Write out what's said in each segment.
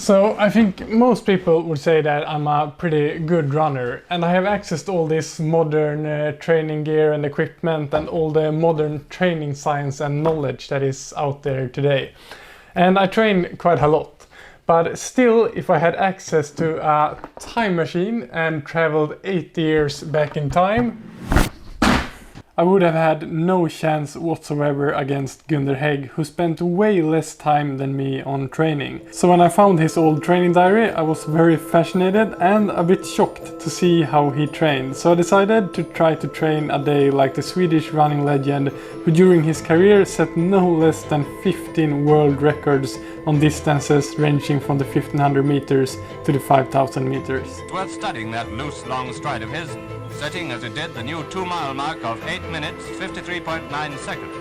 So I think most people would say that I'm a pretty good runner, and I have access to all this modern training gear and equipment and all the modern training science and knowledge that is out there today. And I train quite a lot. But still, if I had access to a time machine and traveled 8 years back in time, I would have had no chance whatsoever against Gunther Hägg, who spent way less time than me on training. So when I found his old training diary, I was very fascinated and a bit shocked to see how he trained. So I decided to try to train a day like the Swedish running legend, who during his career set no less than 15 world records on distances ranging from the 1500 meters to the 5000 meters. It's worth studying that loose, long stride of his, setting as it did the new 2-mile mark of 8 minutes, 53.9 seconds.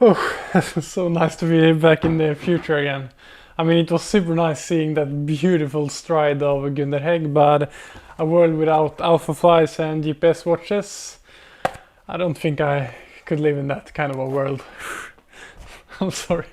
Oh, it was so nice to be back in the future again. I mean, it was super nice seeing that beautiful stride of Gunther Hägg, but a world without alpha flies and GPS watches, I don't think I could live in that kind of a world. I'm sorry.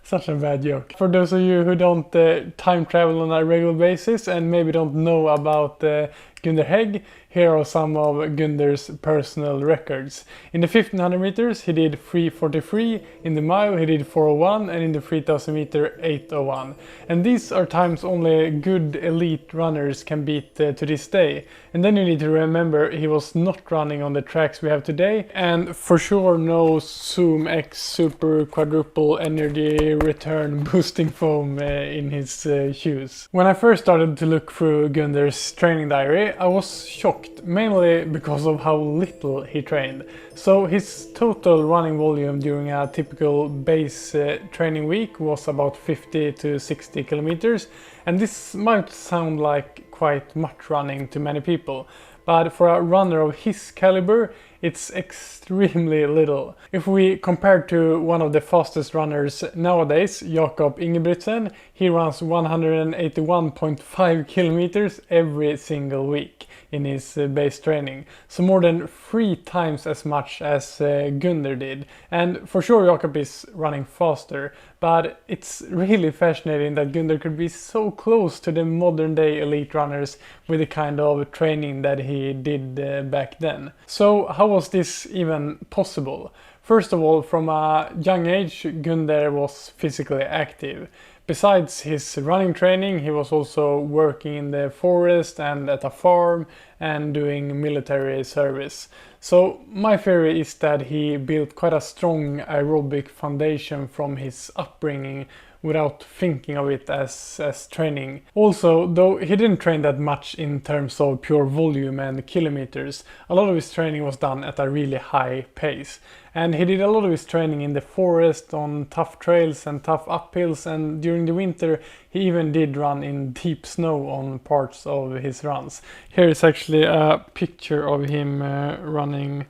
Such a bad joke. For those of you who don't time travel on a regular basis and maybe don't know about Gunther Hägg, here are some of Gunther's personal records. In the 1500 meters he did 3:43, in the mile he did 4:01, and in the 3000 meter 8:01. And these are times only good elite runners can beat to this day. And then you need to remember he was not running on the tracks we have today, and for sure no Zoom X Super Quadruple Energy Return boosting foam in his shoes. When I first started to look through Gunther's training diary, I was shocked, mainly because of how little he trained. So his total running volume during a typical base training week was about 50 to 60 kilometers, and this might sound like quite much running to many people, but for a runner of his caliber, it's extremely little. If we compare to one of the fastest runners nowadays, Jakob Ingebrigtsen, he runs 181.5 kilometers every single week in his base training. So more than 3 times as much as Gunther did. And for sure Jakob is running faster, but it's really fascinating that Gunther could be so close to the modern day elite runners with the kind of training that he did back then. So how was this even possible? First of all, from a young age, Gunther was physically active. Besides his running training, he was also working in the forest and at a farm and doing military service. So my theory is that he built quite a strong aerobic foundation from his upbringing without thinking of it as training. Also, though he didn't train that much in terms of pure volume and kilometers, a lot of his training was done at a really high pace. And he did a lot of his training in the forest, on tough trails and tough uphills, and during the winter he even did run in deep snow on parts of his runs. Here is actually a picture of him running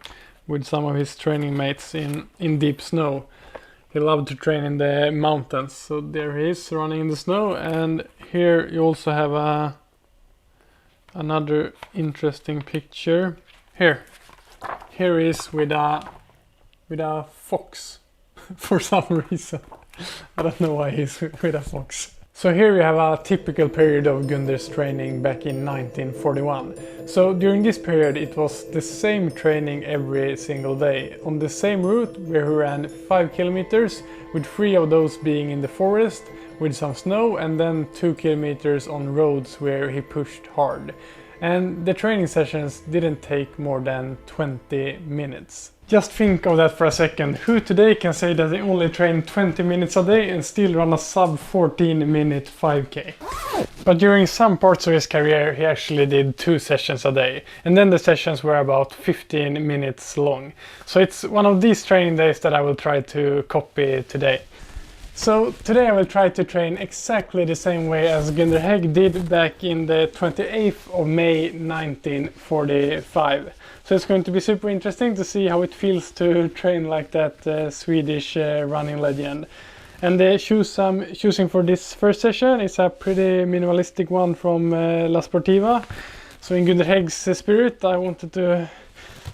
with some of his training mates in deep snow. He loved to train in the mountains, so there he is running in the snow. And here you also have another interesting picture. Here he is with a fox for some reason. I don't know why he's with a fox. So here we have a typical period of Gunther's training back in 1941. So during this period it was the same training every single day, on the same route where he ran 5 kilometers, with 3 of those being in the forest with some snow, and then 2 kilometers on roads where he pushed hard. And the training sessions didn't take more than 20 minutes. Just think of that for a second. Who today can say that they only train 20 minutes a day and still run a sub 14-minute 5K? But during some parts of his career he actually did 2 sessions a day, and then the sessions were about 15 minutes long. So it's one of these training days that I will try to copy today. So today I will try to train exactly the same way as Gunther Hägg did back in the 28th of May 1945. So it's going to be super interesting to see how it feels to train like that Swedish running legend. And the shoes I'm choosing for this first session is a pretty minimalistic one from La Sportiva. So in Gunther Hägg's spirit I wanted to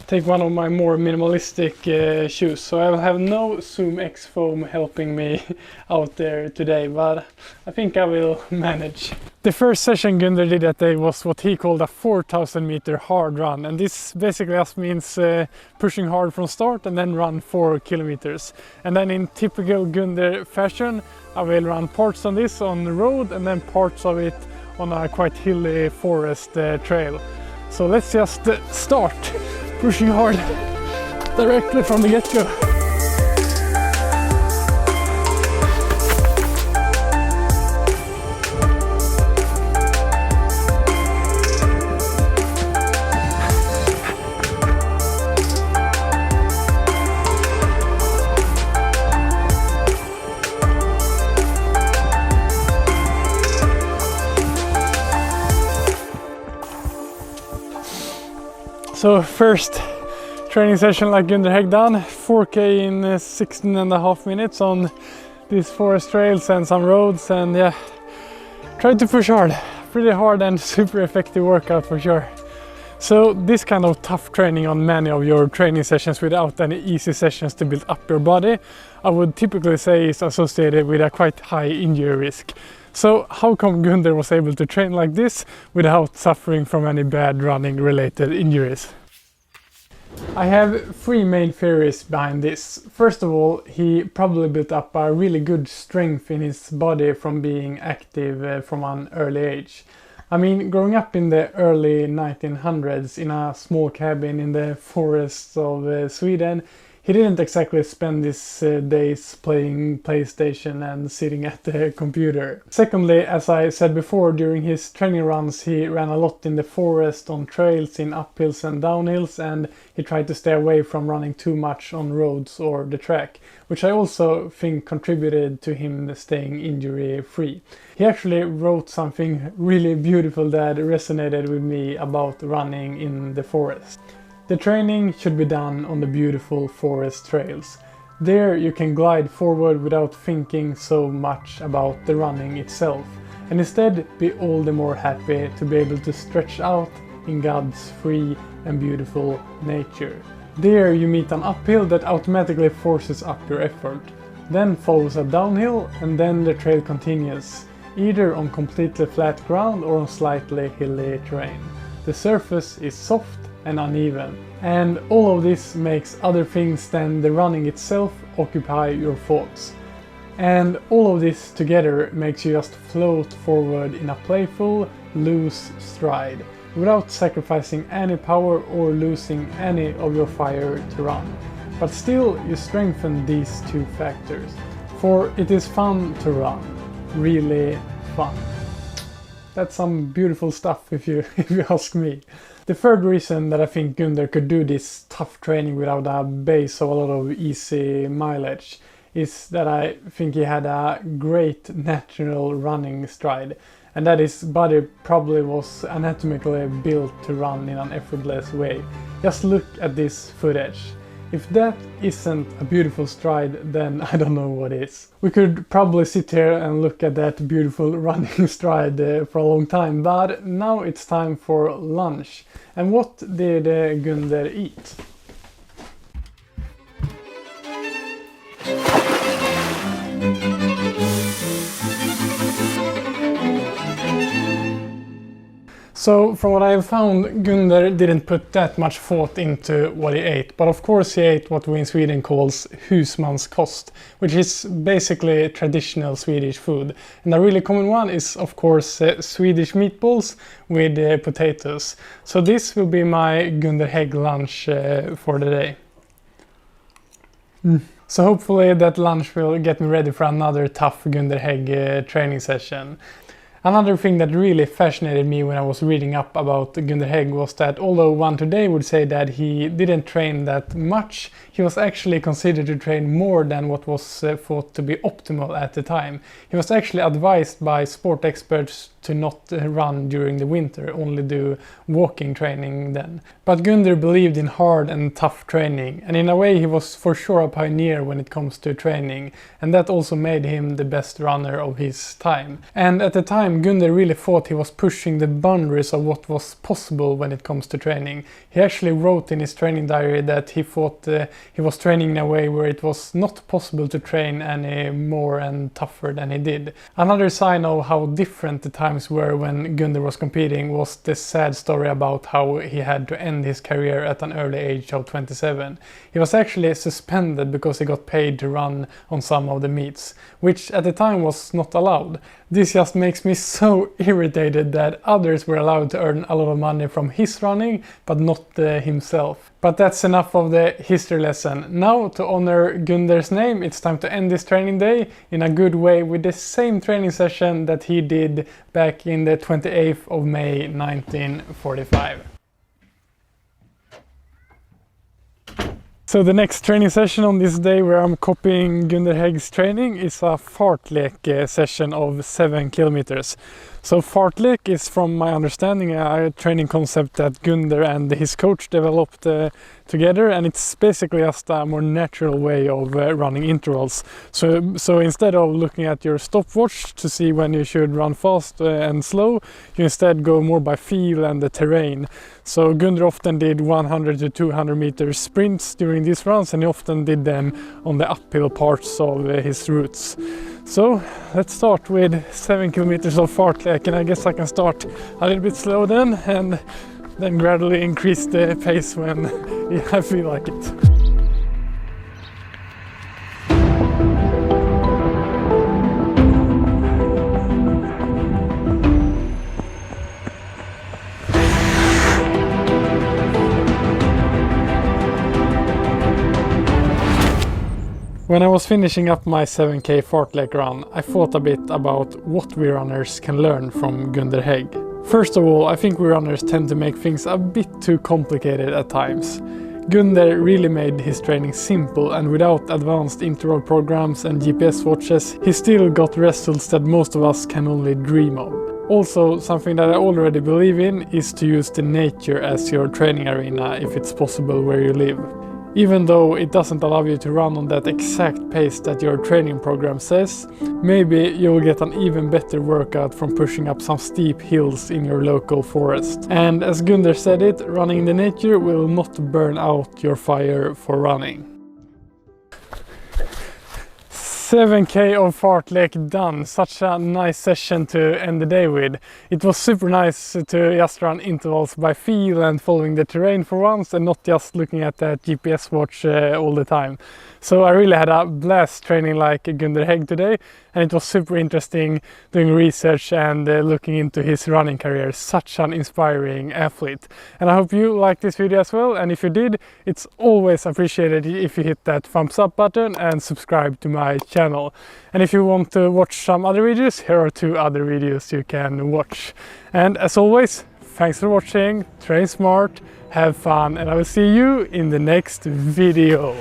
take one of my more minimalistic shoes. So I will have no Zoom X foam helping me out there today, but I think I will manage. The first session Gunther did that day was what he called a 4,000 meter hard run, and this basically just means pushing hard from start and then run 4 kilometers. And then in typical Gunther fashion, I will run parts on this on the road and then parts of it on a quite hilly forest trail. So let's just start pushing hard directly from the get-go. So first training session like Gunther Hägg done, 4K in 16.5 minutes on these forest trails and some roads, and yeah, tried to push hard, pretty hard and super effective workout for sure. So this kind of tough training on many of your training sessions without any easy sessions to build up your body, I would typically say is associated with a quite high injury risk. So how come Gunther was able to train like this without suffering from any bad running related injuries? I have 3 main theories behind this. First of all, he probably built up a really good strength in his body from being active from an early age. I mean, growing up in the early 1900s in a small cabin in the forests of Sweden, he didn't exactly spend his days playing PlayStation and sitting at the computer. Secondly, as I said before, during his training runs he ran a lot in the forest, on trails, in uphills and downhills, and he tried to stay away from running too much on roads or the track, which I also think contributed to him staying injury free. He actually wrote something really beautiful that resonated with me about running in the forest. The training should be done on the beautiful forest trails. There you can glide forward without thinking so much about the running itself, and instead be all the more happy to be able to stretch out in God's free and beautiful nature. There you meet an uphill that automatically forces up your effort. Then follows a downhill, and then the trail continues, either on completely flat ground or on slightly hilly terrain. The surface is soft and uneven, and all of this makes other things than the running itself occupy your thoughts. And all of this together makes you just float forward in a playful, loose stride, without sacrificing any power or losing any of your fire to run. But still you strengthen these 2 factors, for it is fun to run, really fun. That's some beautiful stuff if you ask me. The third reason that I think Gunther could do this tough training without a base of a lot of easy mileage is that I think he had a great natural running stride, and that his body probably was anatomically built to run in an effortless way. Just look at this footage. If that isn't a beautiful stride, then I don't know what is. We could probably sit here and look at that beautiful running stride for a long time, but now it's time for lunch. And what did Gunther eat? So from what I have found, Gunther didn't put that much thought into what he ate, but of course he ate what we in Sweden calls husmanskost, which is basically traditional Swedish food. And a really common one is of course Swedish meatballs with potatoes. So this will be my Gunther Hägg lunch for the day. So hopefully that lunch will get me ready for another tough Gunther Hägg training session. Another thing that really fascinated me when I was reading up about Gunther Hägg was that although one today would say that he didn't train that much, he was actually considered to train more than what was thought to be optimal at the time. He was actually advised by sport experts to not run during the winter, only do walking training then. But Gunther believed in hard and tough training, and in a way he was for sure a pioneer when it comes to training, and that also made him the best runner of his time. And at the time time, Gunder really thought he was pushing the boundaries of what was possible when it comes to training. He actually wrote in his training diary that he thought he was training in a way where it was not possible to train any more and tougher than he did. Another sign of how different the times were when Gunder was competing was the sad story about how he had to end his career at an early age of 27. He was actually suspended because he got paid to run on some of the meets, which at the time was not allowed. This just makes me so irritated that others were allowed to earn a lot of money from his running, but not himself. But that's enough of the history lesson. Now, to honor Gunder's name, it's time to end this training day in a good way with the same training session that he did back in the 28th of May 1945. So the next training session on this day, where I'm copying Gunder Hägg's training, is a fartlek session of 7 kilometers. So fartlek is, from my understanding, a training concept that Gunder and his coach developed together, and it's basically just a more natural way of running intervals. So instead of looking at your stopwatch to see when you should run fast and slow, you instead go more by feel and the terrain. So Gunder often did 100 to 200 meter sprints during these runs, and he often did them on the uphill parts of his routes. So let's start with 7 kilometers of fartlek, and I guess I can start a little bit slow then, and then gradually increase the pace when I feel like it. When I was finishing up my 7k fartlek run, I thought a bit about what we runners can learn from Gunder Hägg. First of all, I think we runners tend to make things a bit too complicated at times. Gunder really made his training simple, and without advanced interval programs and GPS watches, he still got results that most of us can only dream of. Also, something that I already believe in is to use the nature as your training arena if it's possible where you live. Even though it doesn't allow you to run on that exact pace that your training program says, maybe you'll get an even better workout from pushing up some steep hills in your local forest. And as Gunder said it, running in the nature will not burn out your fire for running. 7k of fartlek done. Such a nice session to end the day with. It was super nice to just run intervals by feel and following the terrain for once, and not just looking at that GPS watch all the time. So I really had a blast training like Gunder Hägg today, and it was super interesting doing research and looking into his running career. Such an inspiring athlete. And I hope you liked this video as well, and if you did, it's always appreciated if you hit that thumbs up button and subscribe to my channel. And if you want to watch some other videos, here are 2 other videos you can watch. And as always, thanks for watching, train smart, have fun, and I will see you in the next video.